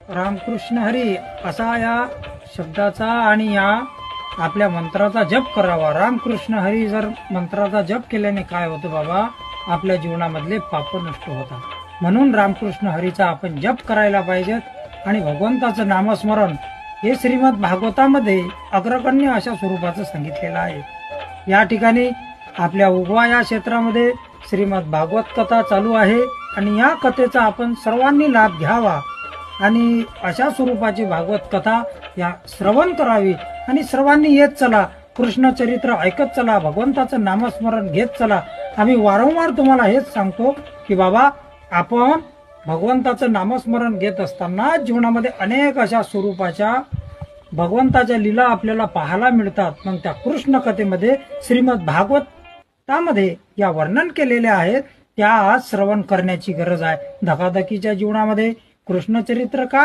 रामकृष्ण हरी असा या शब्दाचा आणि या आपल्या मंत्राचा जप करावा। रामकृष्ण हरी जर मंत्राचा जप केल्याने काय होतं बाबा, आपल्या जीवनामधले पाप नष्ट होतात। म्हणून रामकृष्ण हरीचा आपण जप करायला पाहिजेत आणि भगवंताचं नामस्मरण हे श्रीमद भागवतामध्ये अग्रगण्य अशा स्वरूपाचं सांगितलेलं आहे। या ठिकाणी आपल्या उगवा या क्षेत्रामध्ये श्रीमद भागवत कथा चालू आहे आणि या कथेचा आपण सर्वांनी लाभ घ्यावा आणि अशा स्वरूपाची भागवत कथा या श्रवण करावी आणि सर्वांनी येत चला, कृष्ण चरित्र ऐकत चला, भगवंताचं नामस्मरण घेत चला। आम्ही वारंवार तुम्हाला हेच सांगतो की बाबा, आपण भगवंताचं नामस्मरण घेत असताना जीवनामध्ये अनेक अशा स्वरूपाच्या भगवंताच्या लीला आपल्याला पाहायला मिळतात। मग त्या कृष्ण कथेमध्ये श्रीमद भागवतामध्ये या वर्णन केलेल्या आहेत, त्या आज श्रवण करण्याची गरज आहे। धकाधकीच्या जीवनामध्ये कृष्ण चरित्र का